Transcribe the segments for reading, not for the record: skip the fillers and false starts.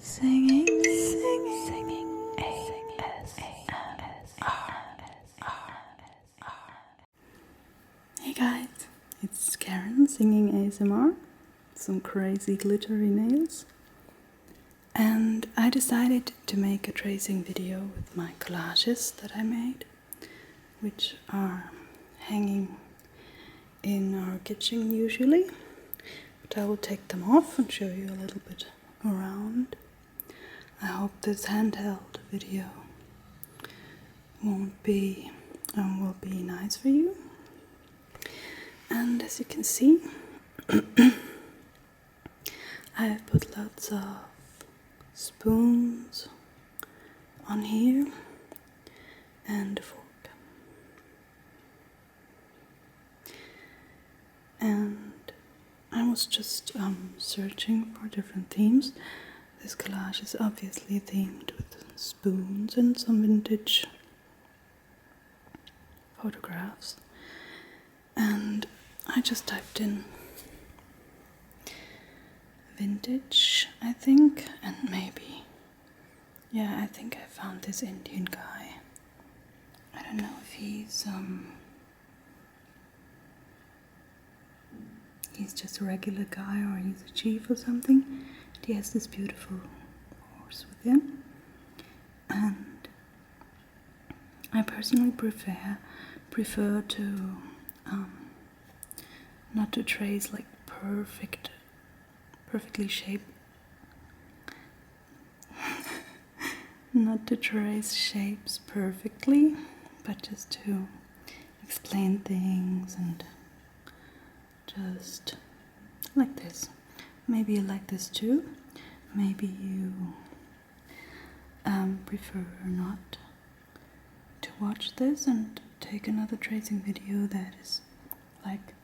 Singing Hey guys, it's Karen singing ASMR, some crazy glittery nails, and I decided to make a tracing video with my collages that I made, which are hanging in our kitchen usually, but I will take them off and show you a little bit around. I hope this handheld video will be nice for you. And as you can see, I have put lots of spoons on here and a fork. And I was just searching for different themes. This collage is obviously themed with spoons and some vintage photographs. And I just typed in vintage, I think, and maybe, yeah, I think I found this Indian guy. I don't know if he's just a regular guy or he's a chief or something. He has this beautiful horse with him, and I personally prefer to not to trace like perfectly shaped not to trace shapes perfectly, but just to explain things, and just like this. Maybe you like this too. Maybe you prefer not to watch this and take another tracing video that is like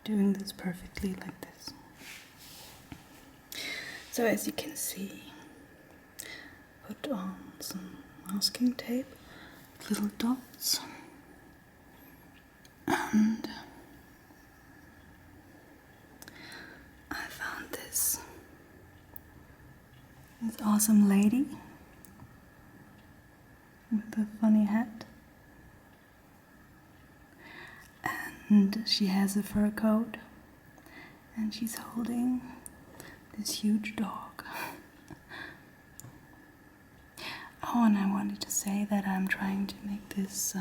doing this perfectly like this. So as you can see, put on some masking tape, little dots, and I found this awesome lady with a funny hat, and she has a fur coat, and she's holding this huge dog. Oh, and I wanted to say that I'm trying to make this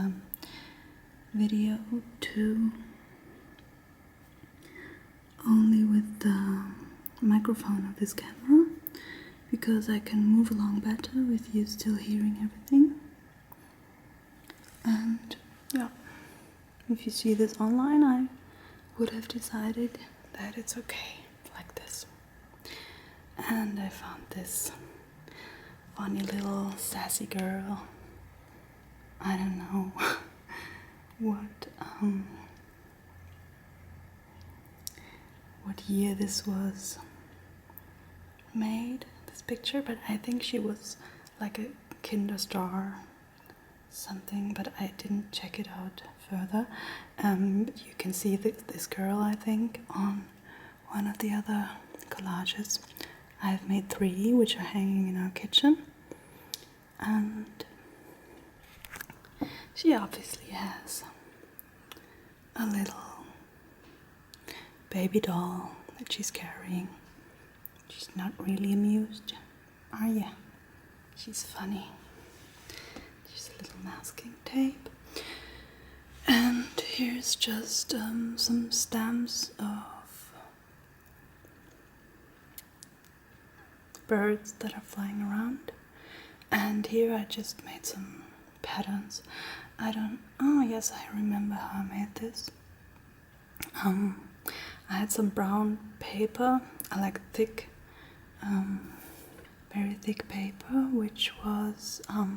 video too only with the microphone of this camera, because I can move along better with you still hearing everything. And yeah, if you see this online, I would have decided that it's okay like this. And I found this funny little sassy girl. I don't know what year this was made, this picture, but I think she was like a Kinder Star something, but I didn't check it out further. You can see this girl, I think, on one of the other collages. I've made 3 which are hanging in our kitchen, and she obviously has a little baby doll that she's carrying. She's not really amused, are you? She's funny. She's a little masking tape. And here's just some stamps of birds that are flying around. And here I just made some patterns. Oh yes, I remember how I made this. I had some brown paper. I like thick, very thick paper, which was, I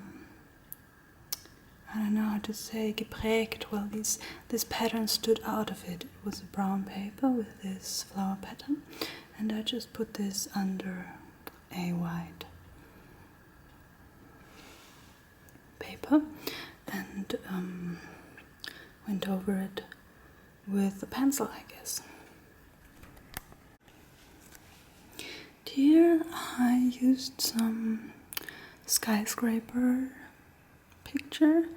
don't know how to say, geprägt. Well, this pattern stood out of it. It was a brown paper with this flower pattern, and I just put this under a white paper and went over it with a pencil, I guess. here I used some skyscraper picture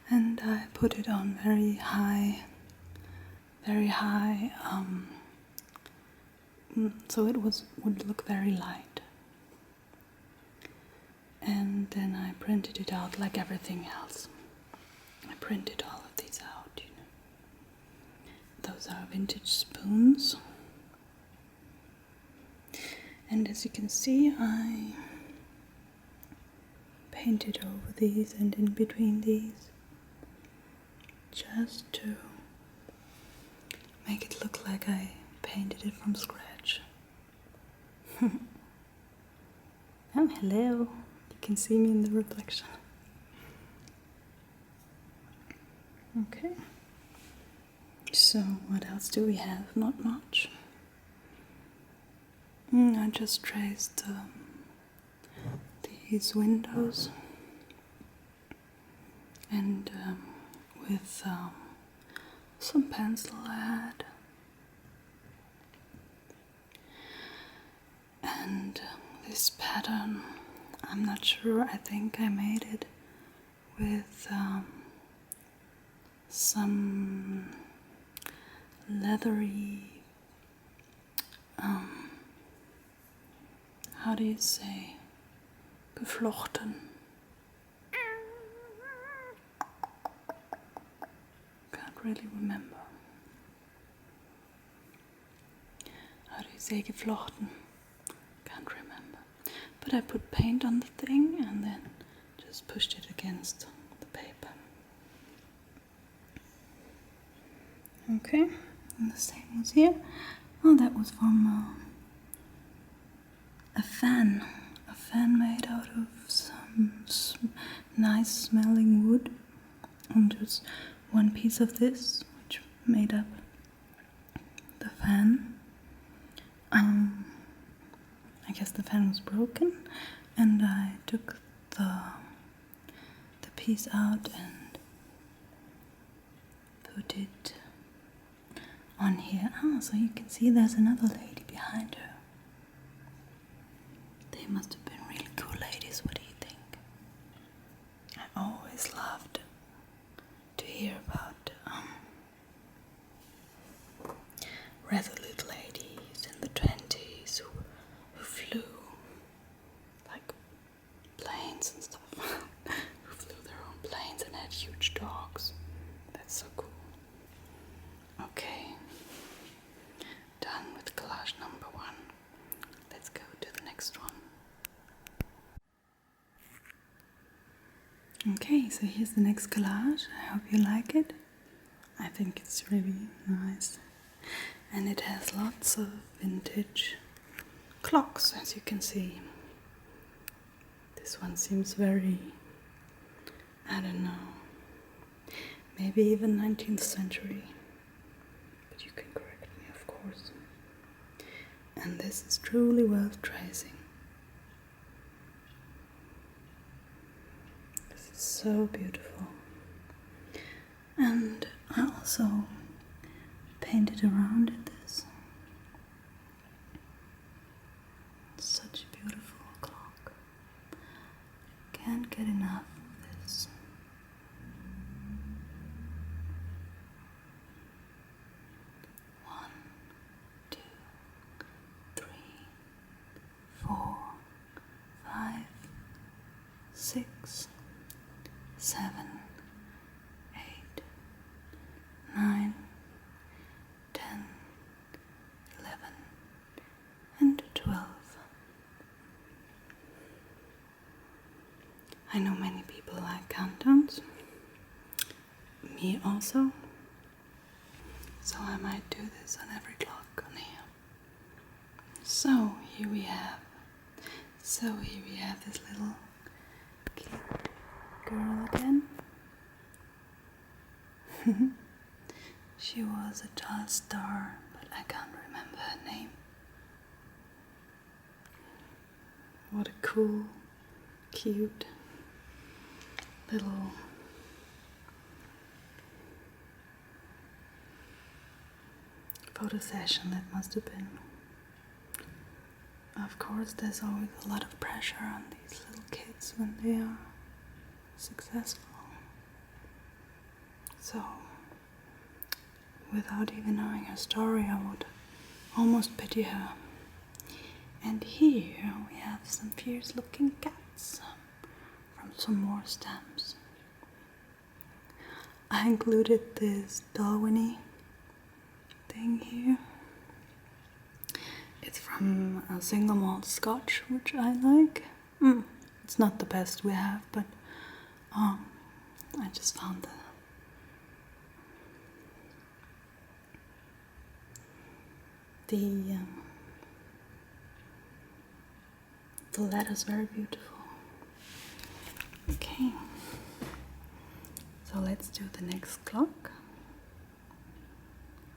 and I put it on very high, so it would look very light. And then I printed it out like everything else. I printed all of these out, you know. Those are vintage spoons. And as you can see, I painted over these and in between these, just to make it look like I painted it from scratch. Oh, hello. You can see me in the reflection. Okay. So, what else do we have? Not much. I just traced these windows and with some pencil I had. And this pattern, I'm not sure, I think I made it with some leathery, how do you say, geflochten. Can't really remember. How do you say geflochten? Can't remember. But I put paint on the thing and then just pushed it against the paper. Okay, and the same was here. Oh, that was from a fan made out of some nice smelling wood, and just one piece of this, which made up the fan. I guess the fan was broken, and I took the piece out and put it on here. Oh, so you can see there's another lady behind her. They must have been really cool ladies. What do you think? I always loved to hear about resolute ladies in the 20s who flew like planes and stuff. Who flew their own planes and had huge dogs. That's so cool. Okay, done with collage number 1. Let's go to the next one. Okay, so here's the next collage. I hope you like it. I think it's really nice. And it has lots of vintage clocks, as you can see. This one seems very, I don't know, maybe even 19th century. But you can correct me, of course. And this is truly worth tracing. This is so beautiful. And I also painted around it this. Such a beautiful clock. Can't get enough of this. One, 2, 3, 4, 5, 6, 7, 8, 9, 10, 11, and 12. I know many people like countdowns, me also, so I might do this on every clock on here. So here we have this little cute girl again. She was a child star, but I can't remember her name. What a cool, cute little photo session that must have been. Of course, there's always a lot of pressure on these little kids when they are successful. So, without even knowing her story, I would almost pity her. And here we have some fierce looking cats from some more stamps. I included this Dalwhinnie thing here. It's from a single malt scotch, which I like. It's not the best we have, but I just found the letter's very beautiful. Okay, so let's do the next clock.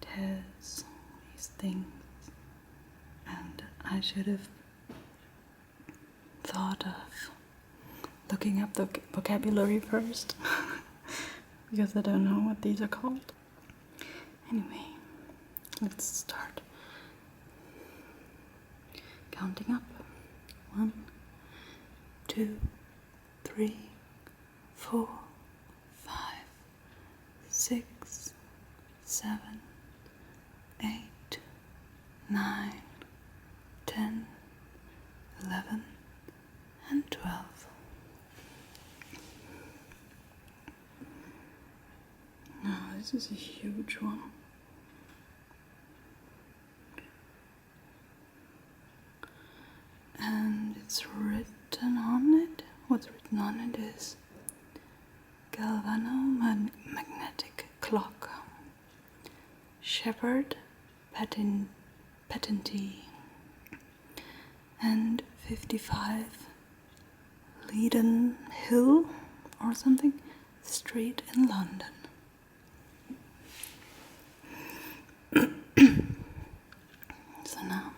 It has these things, and I should have thought of looking up the vocabulary first because I don't know what these are called. Anyway, let's start counting up. 1, 2, 3, 4, 5, 6, 7, 8, 9, 10, 11, and 12. Now, this is a huge one. And it's written on it. What's written on it is galvanomagnetic clock, Shepherd patentee, and 55 Leiden Hill or something street in London. So now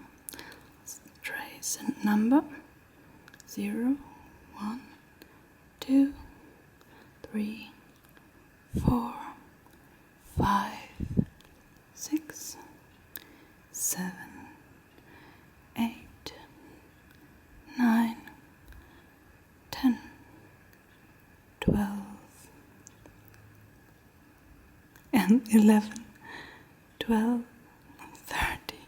let's trace a number. 0, 1, 2, 3, 4, 5, 6, 7, 8, 9, 10, 12, and 11, 12, 13,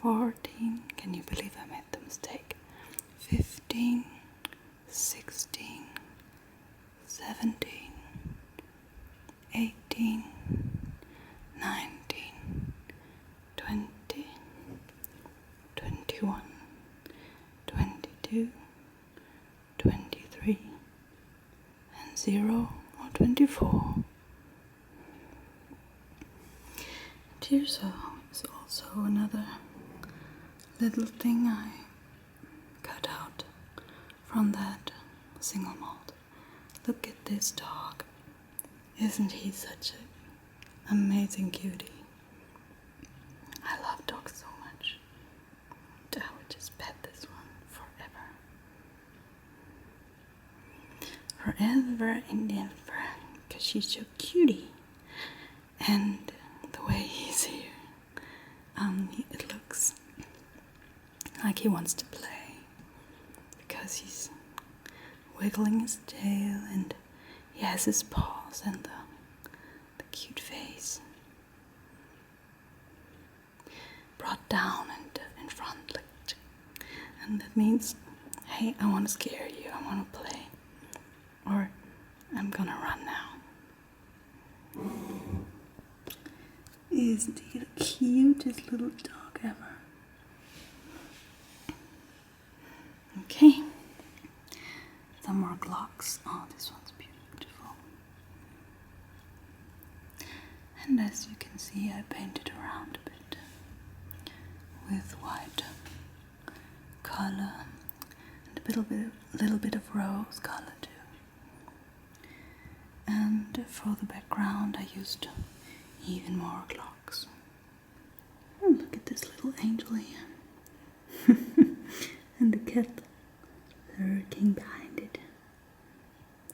14, can you believe I made the mistake? 15, 16, 17, 18, 19, 20, 21, 22, 23, and 0 or 24. And here's also another little thing I cut out from that single malt. Look at this dog. Isn't he such an amazing cutie? I love dogs so much. I would just pet this one forever. Forever and ever. Because she's so cutie. And the way he's here, it looks like he wants to play. Because he's wiggling his tail and he has his paws and the cute face brought down and in front, like, and that means, hey, I want to scare you, I want to play, or I'm gonna run now. Isn't he the cutest little dog ever? Okay, some more clocks. Oh, this one's beautiful. And as you can see, I painted around a bit with white color and a little bit of rose color too. And for the background, I used even more clocks. Oh, look at this little angel here. And the cat lurking behind it.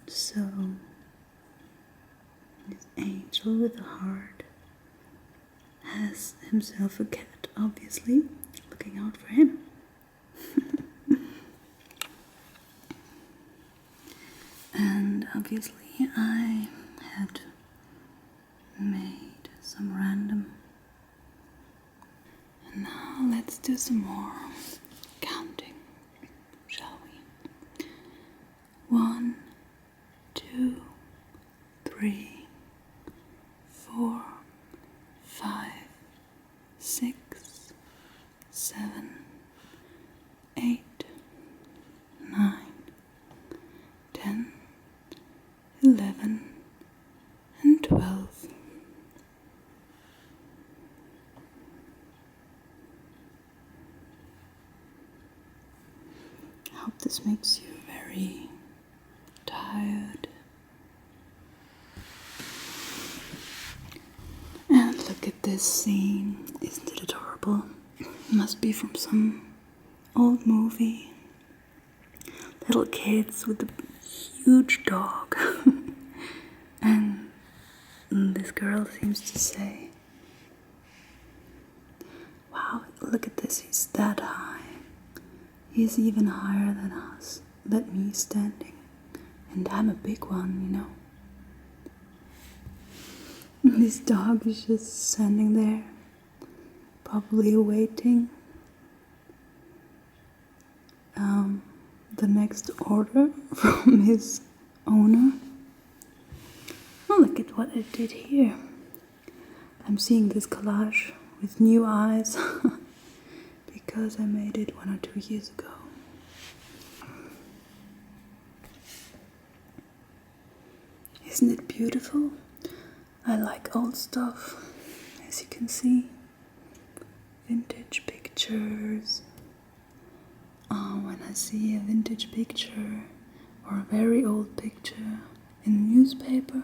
So, this angel with a heart has himself a cat, obviously, looking out for him. obviously I had made some random. And now let's do some more counting, shall we? 1, 2, 3, 4, 5, 6, 7, 8, 9, 10, 11, and 12. I hope this makes you very tired. And look at this scene. Isn't it adorable? It must be from some old movie. Little kids with a huge dog. And this girl seems to say, wow, look at this, he's that high. He's even higher than us, than me standing. And I'm a big one, you know. This dog is just standing there, probably awaiting the next order from his owner. Oh, look at what I did here. I'm seeing this collage with new eyes because I made it 1 or 2 years ago. Isn't it beautiful? I like old stuff, as you can see. Vintage pictures. When I see a vintage picture or a very old picture in a newspaper,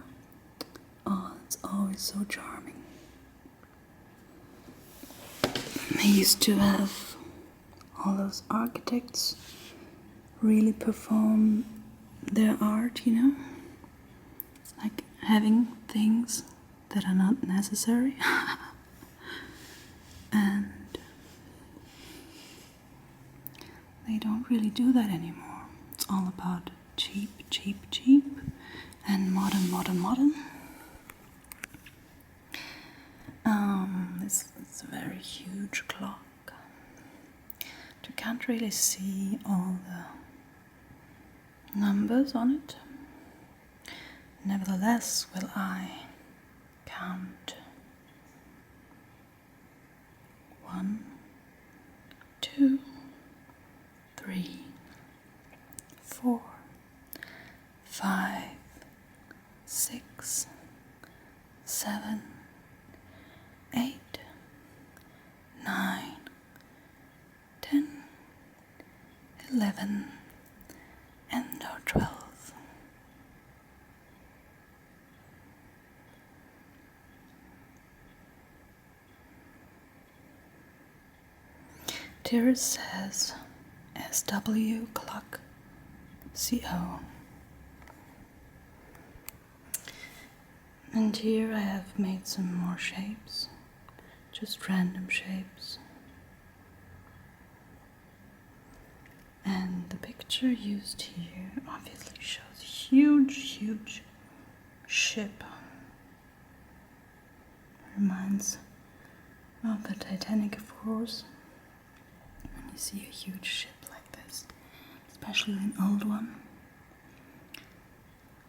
it's always so charming. I used to have all those architects really perform their art, you know? Like having things that are not necessary. And they don't really do that anymore. It's all about cheap, cheap, cheap, and modern, modern, modern. It's a very huge clock. You can't really see all the numbers on it. Nevertheless, will I count 1, 2, 3, 4, 5, 6, 7, 8, 9, 10, 11, and 12. Here it says SW clock CO. And here I have made some more shapes, just random shapes. And the picture used here obviously shows a huge, huge ship. Reminds of the Titanic, of course. When you see a huge ship like this, especially an old one.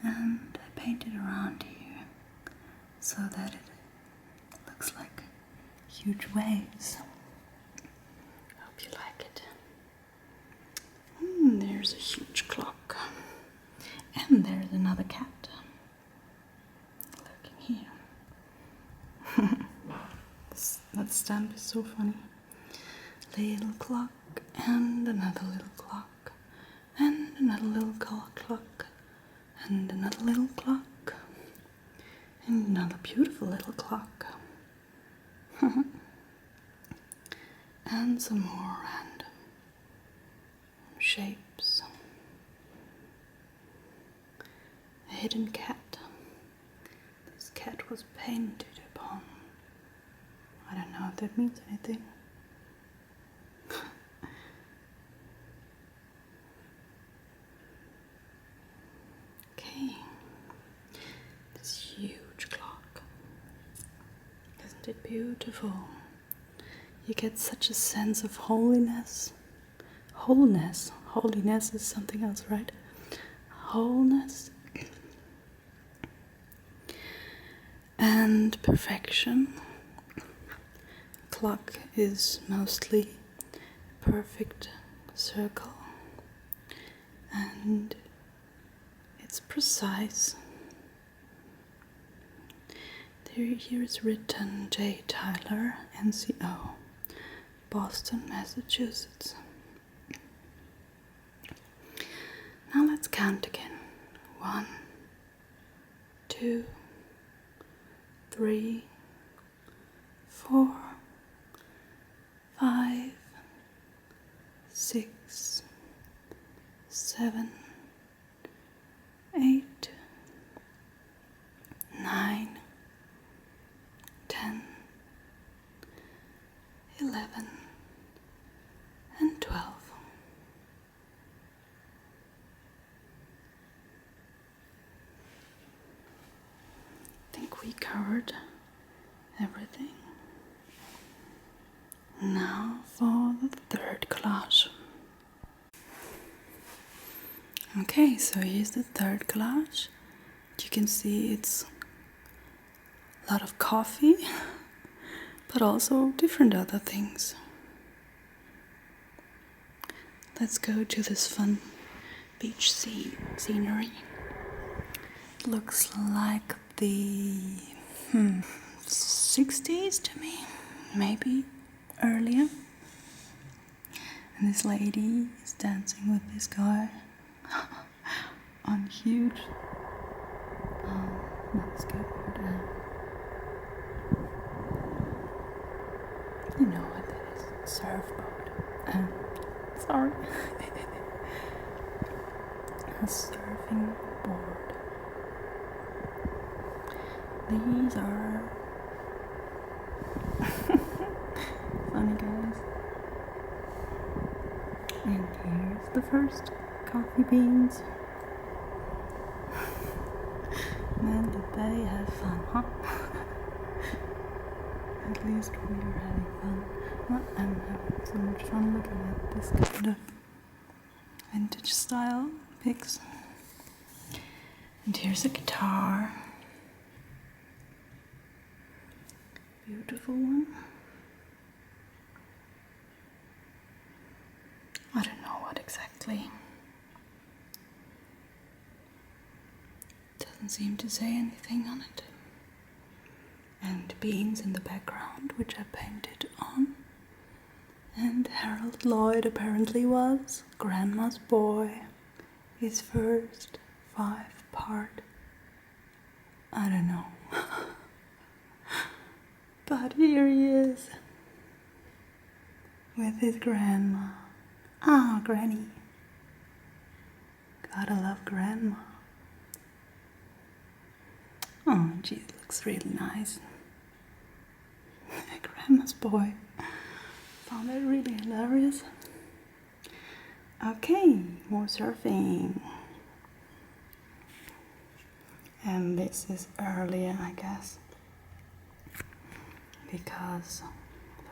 And I painted around here so that it looks like huge waves. Hope you like it. There's a huge clock. And there's another cat. Looking here. That stamp is so funny. Little clock, and another little clock, and another little clock, and another little clock, and another beautiful little clock. And some more random shapes. A hidden cat. This cat was painted upon. I don't know if that means anything. Okay. it beautiful. You get such a sense of holiness. Wholeness. Holiness is something else, right? Wholeness. And perfection. Clock is mostly a perfect circle. And it's precise. Here is written J. Tyler, NCO, Boston, Massachusetts. Now let's count again. 1, 2, 3, 4, 5, 6, 7, 8, 9, 10, 11, and 12. I think we covered everything. Now for the third collage. Okay, so here's the third collage. You can see it's a lot of coffee, but also different other things. Let's go to this fun beach scenery. It looks like the 60s to me, maybe earlier. And this lady is dancing with this guy on huge not skateboard, you know what that is, surfboard. Sorry. A surfing board. These are funny guys. And here's the first coffee beans. Man, did they have fun, huh? At least we were having fun. Well, I'm having so much fun looking at this kind of vintage style pics. And here's a guitar. Beautiful one. I don't know what exactly. Doesn't seem to say anything on it. And beans in the background, which I painted on. And Harold Lloyd apparently was Grandma's Boy, his first 5-part. I don't know. But here he is with his grandma. Ah, Granny. Gotta love Grandma. Oh, gee, looks really nice. Grandma's Boy. Found it really hilarious. Okay, more surfing. And this is earlier, I guess. Because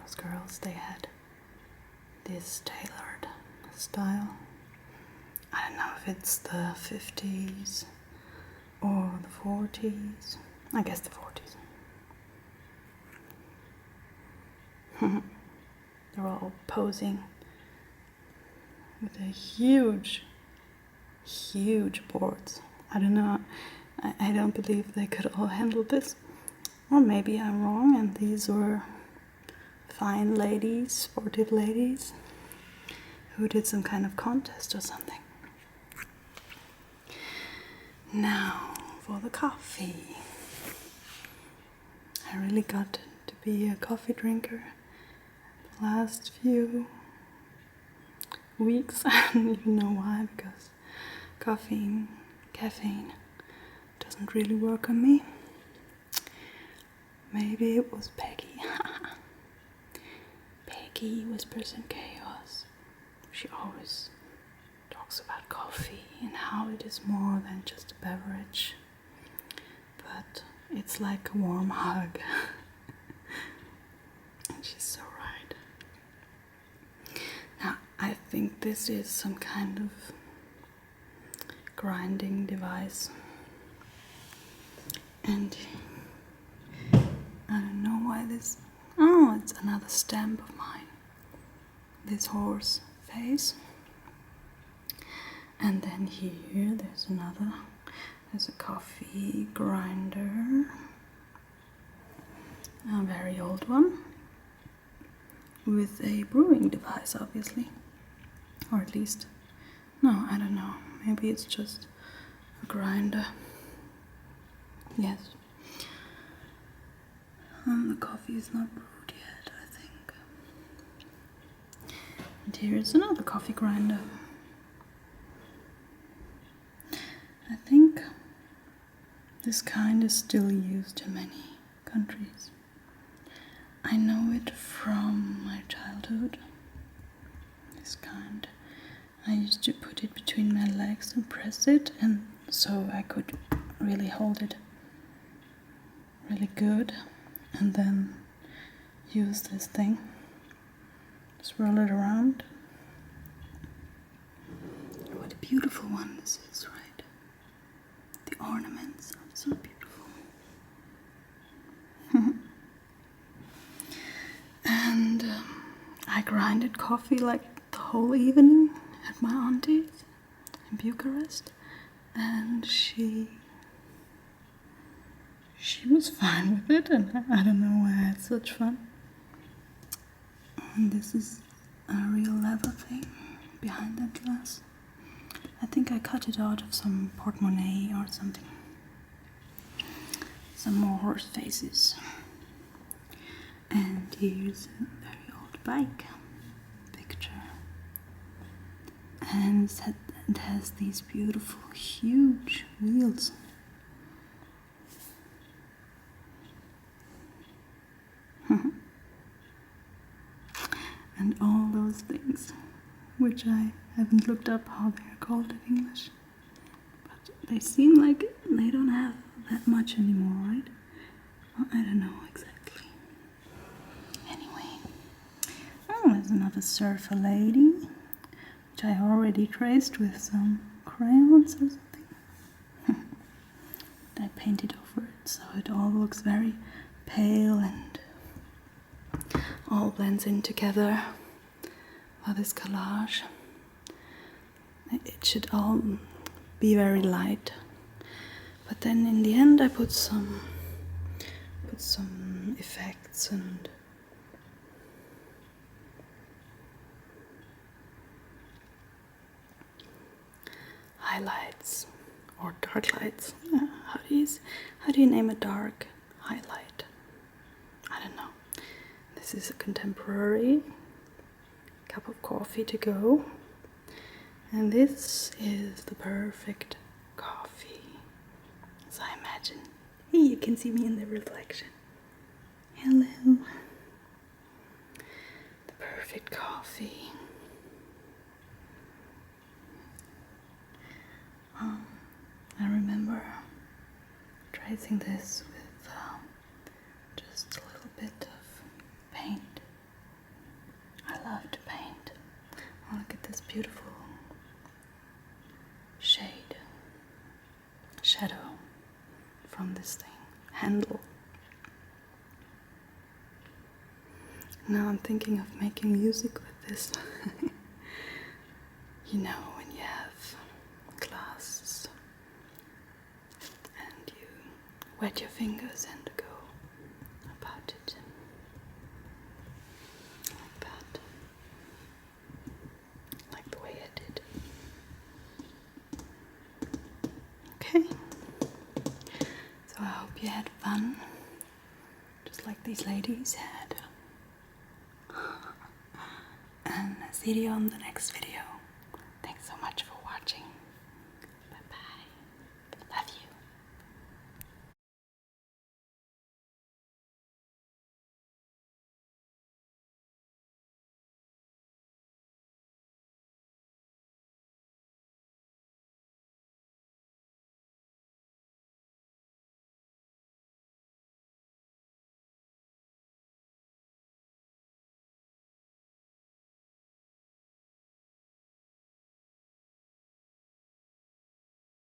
those girls, they had this tailored style. I don't know if it's the 50s or the 40s. I guess the 40s. They're all posing with a huge boards. I don't know. I don't believe they could all handle this. Or maybe I'm wrong and these were fine ladies, sportive ladies, who did some kind of contest or something. Now for the coffee. I really got to be a coffee drinker the last few weeks. I don't even know why, because caffeine doesn't really work on me. Maybe it was Peggy. Peggy Whispers in Chaos. She always talks about coffee and how it is more than just a beverage, but it's like a warm hug. this is some kind of grinding device. And I don't know why this... Oh, it's another stamp of mine. This horse face. And then here there's another. There's a coffee grinder. A very old one. With a brewing device, obviously. Or at least... No, I don't know. Maybe it's just a grinder. Yes. The coffee is not brewed yet, I think. And here is another coffee grinder. I think this kind is still used in many countries. I know it from my childhood. This kind. I used to put it between my legs and press it, and so I could really hold it really good, and then use this thing. Swirl it around. What a beautiful one this is, right? The ornaments are so beautiful. And I grinded coffee like the whole evening at my auntie's in Bucharest, and she was fine with it, and I don't know why I had such fun. And this is a real leather thing behind that glass. I think I cut it out of some portemonnaie or something. Some more horse faces. And here's a very old bike picture. And it has these beautiful, huge wheels. And all those things, which I haven't looked up how they are called in English. But they seem like they don't have that much anymore, right? Well, I don't know exactly. Anyway. Oh, there's another surfer lady, which I already traced with some crayons or something. I painted over it so it all looks very pale and all blends in together for this collage. It should all be very light, but then in the end I put some effects and highlights or dark lights. Yeah, how do you name a dark highlight? I don't know. This is a contemporary cup of coffee to go, and this is the perfect coffee, as I imagine. Hey, you can see me in the reflection. Hello. The perfect coffee. I remember tracing this with just a little bit of paint. I love to paint. Oh, look at this beautiful shadow from this thing, handle. Now I'm thinking of making music with this. You know, when you have glass and you wet your fingers and go about it like that, like the way I did. Okay, so I hope you had fun, just like these ladies had. And I'll see you on the next video. Thanks so much for watching.